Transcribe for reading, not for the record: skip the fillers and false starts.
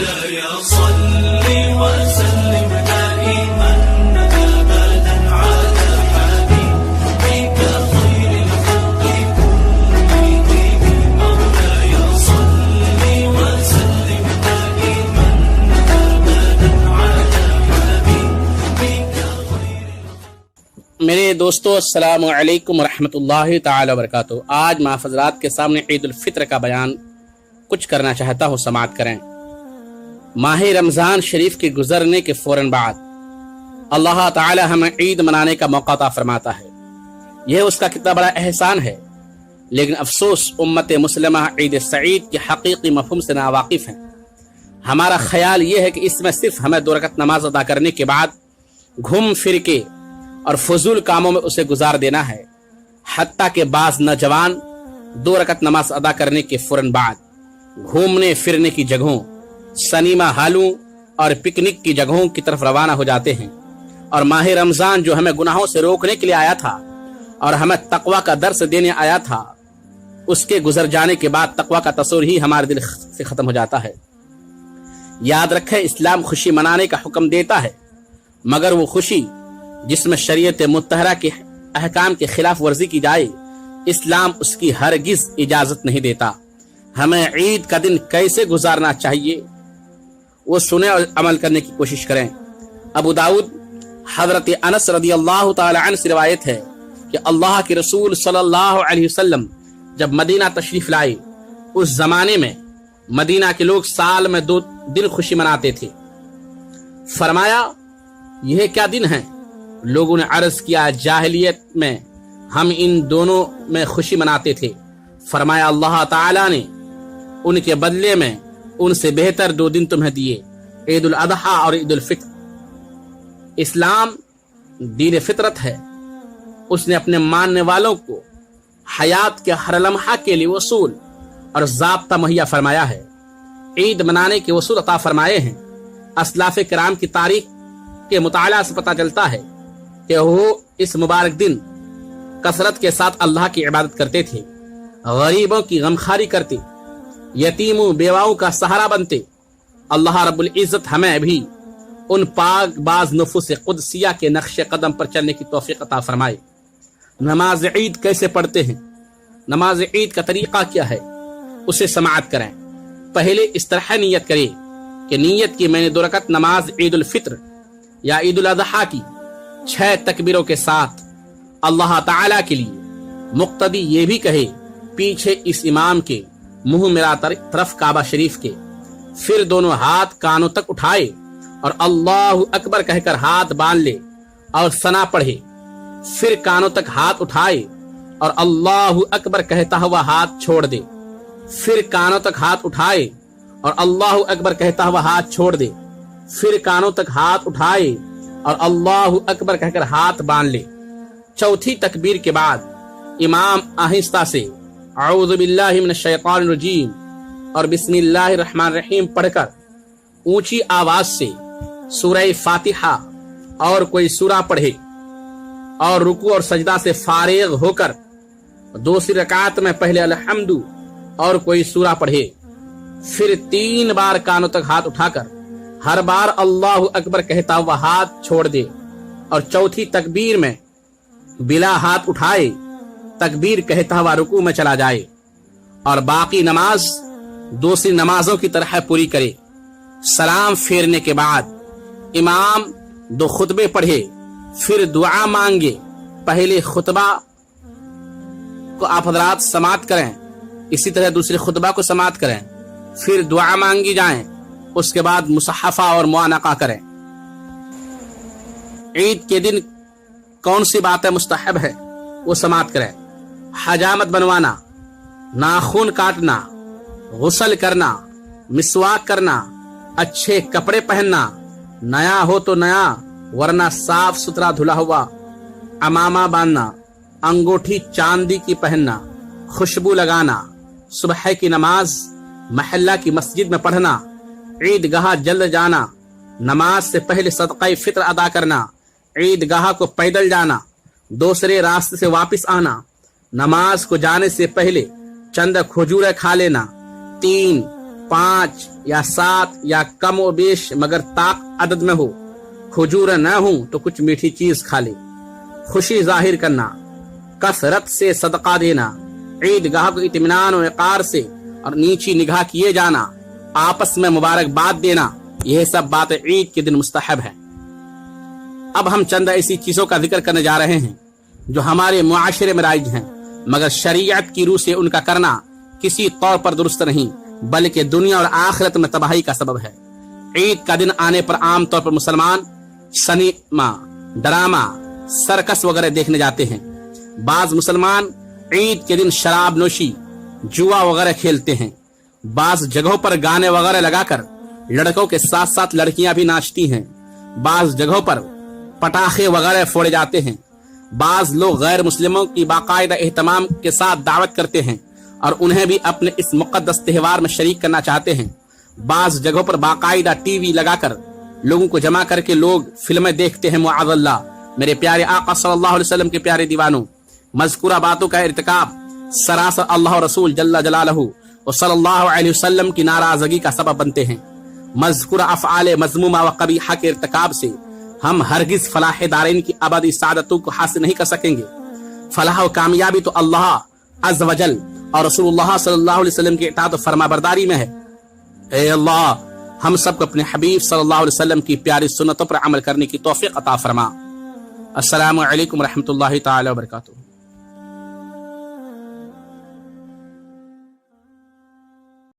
مولاي صل وسلم دائما أبدا على حبيبك خير الخلق كلهم. مولاي صل وسلم دائما أبدا على حبيبك خير. میرے دوستو السلام علیکم ورحمۃ اللہ تعالی وبرکاتہ۔ آج میں آپ حضرات کے سامنے عید الفطر کا بیان کچھ کرنا چاہتا ہوں، سماعت کریں۔ ماہ رمضان شریف کے گزرنے کے فوراً بعد اللہ تعالی ہمیں عید منانے کا موقع عطا فرماتا ہے، یہ اس کا کتنا بڑا احسان ہے۔ لیکن افسوس امت مسلمہ عید سعید کے حقیقی مفہوم سے ناواقف ہیں۔ ہمارا خیال یہ ہے کہ اس میں صرف ہمیں 2 رکعت نماز ادا کرنے کے بعد گھوم پھر کے اور فضول کاموں میں اسے گزار دینا ہے، حتیٰ کہ بعض نوجوان 2 رکعت نماز ادا کرنے کے فوراً بعد گھومنے پھرنے کی جگہوں، سنیما ہالوں اور پکنک کی جگہوں کی طرف روانہ ہو جاتے ہیں، اور ماہ رمضان جو ہمیں گناہوں سے روکنے کے لیے آیا تھا اور ہمیں تقوی کا درس دینے آیا تھا، اس کے گزر جانے کے بعد تقوی کا تصور ہی ہمارے دل سے ختم ہو جاتا ہے۔ یاد رکھیں، اسلام خوشی منانے کا حکم دیتا ہے، مگر وہ خوشی جس میں شریعت مطہرہ کے احکام کی خلاف ورزی کی جائے، اسلام اس کی ہرگز اجازت نہیں دیتا۔ ہمیں عید کا دن کیسے گزارنا چاہیے وہ سنیں اور عمل کرنے کی کوشش کریں۔ ابو داؤد حضرت انس رضی اللہ تعالی عنہ سے روایت ہے کہ اللہ کے رسول صلی اللہ علیہ وسلم جب مدینہ تشریف لائے، اس زمانے میں مدینہ کے لوگ سال میں 2 دن خوشی مناتے تھے۔ فرمایا، یہ کیا دن ہیں؟ لوگوں نے عرض کیا، جاہلیت میں ہم ان دونوں میں خوشی مناتے تھے۔ فرمایا، اللہ تعالیٰ نے ان کے بدلے میں ان سے بہتر 2 دن تمہیں دیے، عید الاضحیٰ اور عید الفطر۔ اسلام دین فطرت ہے، اس نے اپنے ماننے والوں کو حیات کے ہر لمحہ کے لیے اصول اور ضابطہ مہیا فرمایا ہے، عید منانے کے اصول عطا فرمائے ہیں۔ اسلاف کرام کی تاریخ کے مطالعہ سے پتہ چلتا ہے کہ وہ اس مبارک دن کثرت کے ساتھ اللہ کی عبادت کرتے تھے، غریبوں کی غمخواری کرتے، یتیموں بیواؤں کا سہارا بنتے۔ اللہ رب العزت ہمیں بھی ان پاک باز نفوس قدسیہ کے نقش قدم پر چلنے کی توفیق عطا فرمائے۔ نماز عید کیسے پڑھتے ہیں؟ نماز عید کا طریقہ کیا ہے؟ اسے سماعت کریں۔ پہلے اس طرح نیت کریں کہ نیت کی میں نے 2 رکعت نماز عید الفطر یا عید الاضحیٰ کی 6 تکبیروں کے ساتھ اللہ تعالیٰ کے لیے۔ مقتدی یہ بھی کہے، پیچھے اس امام کے، منہ میرا طرف کعبہ شریف کے، پھر دونوں ہاتھ کانوں تک اٹھائے اور اللہ اکبر کہہ کر ہاتھ باندھ لے اور ثنا پڑھے، پھر کانوں تک ہاتھ اٹھائے اور اللہ اکبر کہتا ہوا ہاتھ چھوڑ دے، پھر کانوں تک ہاتھ اٹھائے اور اللہ اکبر کہتا ہوا ہاتھ چھوڑ دے، پھر کانوں تک ہاتھ اٹھائے اور اللہ اکبر کہہ کر ہاتھ باندھ لے۔ چوتھی تکبیر کے بعد امام آہستہ سے اعوذ باللہ من الشیطان الرجیم اور بسم اللہ الرحمن الرحیم پڑھ کر اونچی آواز سے سورہ فاتحہ اور کوئی سورہ پڑھے، اور رکوع اور سجدہ سے فارغ ہو کر دوسری رکعت میں پہلے الحمد اور کوئی سورہ پڑھے، پھر 3 بار کانوں تک ہاتھ اٹھا کر ہر بار اللہ اکبر کہتا ہوا ہاتھ چھوڑ دے، اور چوتھی تکبیر میں بلا ہاتھ اٹھائے تکبیر کہتا ہوا رکوع میں چلا جائے، اور باقی نماز دوسری نمازوں کی طرح پوری کرے۔ سلام پھیرنے کے بعد امام 2 خطبے پڑھے، پھر دعا مانگے۔ پہلے خطبہ کو آپ حضرات سماعت کریں، اسی طرح دوسرے خطبہ کو سماعت کریں، پھر دعا مانگی جائیں، اس کے بعد مصحفہ اور معانقہ کریں۔ عید کے دن کون سی باتیں مستحب ہے وہ سماعت کریں۔ حجامت بنوانا، ناخن کاٹنا، غسل کرنا، مسواک کرنا، اچھے کپڑے پہننا، نیا ہو تو نیا ورنہ صاف ستھرا دھلا ہوا، عمامہ باندھنا، انگوٹھی چاندی کی پہننا، خوشبو لگانا، صبح کی نماز محلہ کی مسجد میں پڑھنا، عید گاہ جلد جانا، نماز سے پہلے صدقہ فطر ادا کرنا، عید گاہ کو پیدل جانا، دوسرے راستے سے واپس آنا، نماز کو جانے سے پہلے چند کھجوریں کھا لینا، 3، 5 یا 7 یا کم و بیش مگر طاق عدد میں ہو، کھجور نہ ہوں تو کچھ میٹھی چیز کھا لے، خوشی ظاہر کرنا، کثرت سے صدقہ دینا، عید گاہ کو اطمینان و وقار سے اور نیچی نگاہ کیے جانا، آپس میں مبارکباد دینا، یہ سب بات عید کے دن مستحب ہے۔ اب ہم چند ایسی چیزوں کا ذکر کرنے جا رہے ہیں جو ہمارے معاشرے میں رائج ہیں، مگر شریعت کی روح سے ان کا کرنا کسی طور پر درست نہیں، بلکہ دنیا اور آخرت میں تباہی کا سبب ہے۔ عید کا دن آنے پر عام طور پر مسلمان سنیما، ڈرامہ، سرکس وغیرہ دیکھنے جاتے ہیں۔ بعض مسلمان عید کے دن شراب نوشی، جوا وغیرہ کھیلتے ہیں۔ بعض جگہوں پر گانے وغیرہ لگا کر لڑکوں کے ساتھ ساتھ لڑکیاں بھی ناچتی ہیں۔ بعض جگہوں پر پٹاخے وغیرہ پھوڑے جاتے ہیں۔ بعض لوگ غیر مسلموں کی باقاعدہ اہتمام کے ساتھ دعوت کرتے ہیں اور انہیں بھی اپنے اس مقدس تہوار میں شریک کرنا چاہتے ہیں۔ بعض جگہوں پر باقاعدہ ٹی وی لگا کر لوگوں کو جمع کر کے لوگ فلمیں دیکھتے ہیں۔ معاذ اللہ، میرے پیارے آقا صلی اللہ علیہ وسلم کے پیارے دیوانوں، مذکورہ باتوں کا ارتکاب سراسر اللہ رسول جل جلالہ اور صلی اللہ علیہ وسلم کی ناراضگی کا سبب بنتے ہیں۔ مذکورہ افعال مذمومہ و قبیحہ کے ارتکاب سے ہم ہرگز فلاح دارین کی ابدی سعادتوں کو حاصل نہیں کر سکیں گے۔ فلاح و کامیابی تو اللہ عز و جل اور رسول اللہ صلی اللہ علیہ وسلم کی اطاعت و فرما برداری میں ہے۔ اے اللہ، ہم سب کو اپنے حبیب صلی اللہ علیہ وسلم کی پیاری سنتوں پر عمل کرنے کی توفیق عطا فرما۔ السلام علیکم ورحمۃ اللہ تعالی وبرکاتہ۔